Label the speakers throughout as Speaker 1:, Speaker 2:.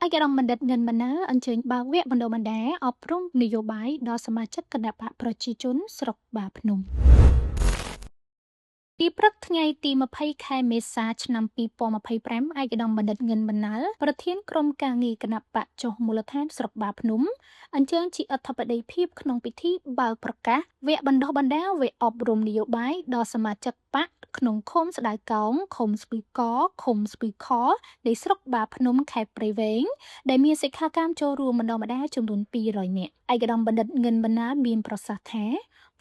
Speaker 1: ឯកឧត្តមបណ្ឌិត ងិន ម៉ាណែល អញ្ជើញបើកវគ្គបណ្តុះបណ្តាលអប់រំនយោបាយដល់សមាជិកគណបក្សប្រជាជនស្រុកបាភ្នំ ទីព្រឹកថ្ងៃទី 20 ខែមេសា ឆ្នាំ 2025 ឯកឧត្តមបណ្ឌិត ងិន ម៉ាណែល ប្រធានក្រុមការងារគណបក្សចុះមូលដ្ឋានស្រុកបាភ្នំ អញ្ជើញជាអធិបតីភាពក្នុងពិធីបើកប្រកាសវគ្គបណ្តុះបណ្តាលវគ្គអប់រំនយោបាយដល់សមាជិកបក្សក្នុងឃុំស្ដៅកោង ឃុំស្ពឺក ឃុំស្ពឺខ នៃស្រុកបាភ្នំ ខេត្តព្រៃវែង ដែលមានសិក្ខាកាមចូលរួមបណ្តុះបណ្តាលចំនួន 200 នាក់ ឯកឧត្តមបណ្ឌិត ងិន ម៉ាណែល មានប្រសាសន៍ថា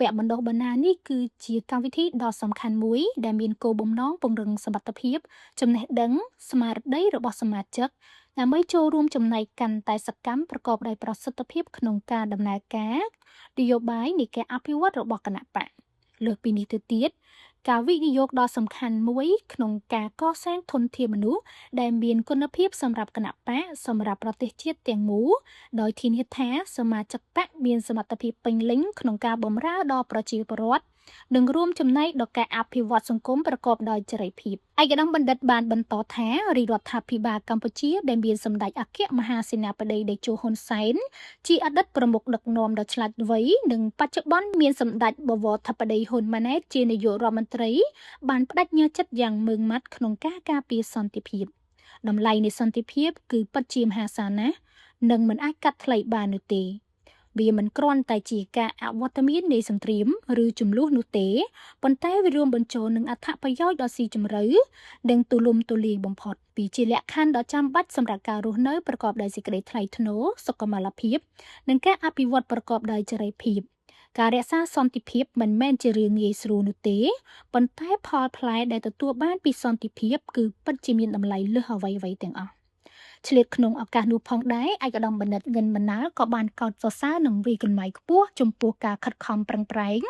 Speaker 1: វគ្គបណ្តុះបណ្តាលនេះគឺជាកម្មវិធីដ៏សំខាន់មួយដែលមានគោលបំណងពង្រឹងសមត្ថភាពចំណេះដឹងស្មារតីរបស់សមាជិកដើម្បីចូលរួមចំណែកកាន់តែសកម្មប្រកបដោយប្រសិទ្ធភាពក្នុងការដំណើរការនយោបាយនៃការអភិវឌ្ឍរបស់គណបក្សលើសពីនេះទៅទៀតការវិនិយោគដ៏សំខាន់មួយក្នុងការកសាងធនធានមនុស្សដែលមានគុណភាពសម្រាប់គណបក្សសម្រាប់ប្រទេសជាតិទាំងមូលដោយធានាថាសមាជិកបក្សមានសមត្ថភាពពេញលេញក្នុងការបម្រើដល់ប្រជាពលរដ្ឋនិងរួមចំណែកដល់ការអភិវឌ្ឍសង្គមប្រកបដោយចីរភាពឯកឧត្តមបណ្ឌិតបានបន្តថារាជរដ្ឋាភិបាលកម្ពុជាដែលមានសម្ដេចអគ្គមហាសេនាបតីតេជោហ៊ុនសែនជាអតីតប្រមុខដឹកនាំដ៏ឆ្លាតវៃនិងបច្ចុប្បន្នមានសម្ដេចបវរធិបតីហ៊ុនម៉ាណែតជានាយករដ្ឋមន្ត្រីបានបដិញ្ញាចិត្តយ៉ាងម៉ឺងម៉ាត់ក្នុងការការពារសន្តិភាពតម្លៃនៃសន្តិភាពគឺពិតជាមហាសាលណាស់និងមិនអាចកាត់ថ្លៃបាននោះទេវាមិនគ្រាន់តែជាការអវត្តមាននៃសង្គ្រាមឬចំនួននោះទេប៉ុន្តែវារួមបញ្ចូលនឹងអត្ថប្រយោជន៍ដ៏ស៊ីជម្រៅនិងទូលំទូលាយបំផុតពីជាលក្ខខណ្ឌដ៏ចាំបាច់សម្រាប់ការរស់នៅប្រកបដោយសេចក្តីថ្លៃថ្នូរសុខុមាលភាពនិងការអភិវឌ្ឍប្រកបដោយចីរភាពការរក្សាសន្តិភាពមិនមែនជារឿងងាយស្រួលនោះទេប៉ុន្តែផលផ្លែដែលទទួលបានពីសន្តិភាពគឺពិតជាមានតម្លៃលើសអ្វីៗទាំងអស់ឆ្លៀតក្នុងឱកាសនោះផងដែរឯកឧត្តមបណ្ឌិត ងិន ម៉ាណែល ក៏បានកោតសរសើរនិងវាយតម្លៃខ្ពស់ចំពោះការខិតខំប្រឹងប្រែង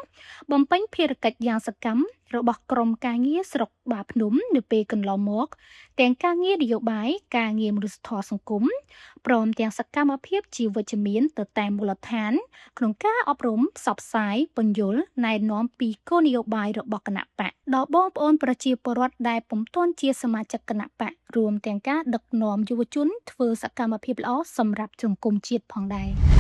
Speaker 1: បំពេញភារកិច្ចយ៉ាងសកម្មរបស់ក្រុមការងារស្រុកបាភ្នំនៅពេលកន្លងមកទាំងការងារនយោបាយការងារមនុស្សធម៌សង្គមព្រមទាំងសកម្មភាពជាវិជ្ជមានទៅតាមមូលដ្ឋានក្នុងការអប់រំផ្សព្វផ្សាយពន្យល់ណែនាំពីគោលនយោបាយរបស់គណបក្សដល់បងប្អូនប្រជាពលរដ្ឋដែលពុំទាន់ជាសមាជិកគណបក្សរួមទាំងការដឹកនាំយុវជនធ្វើសកម្មភាពល្អសម្រាប់សង្គមជាតិផងដែរ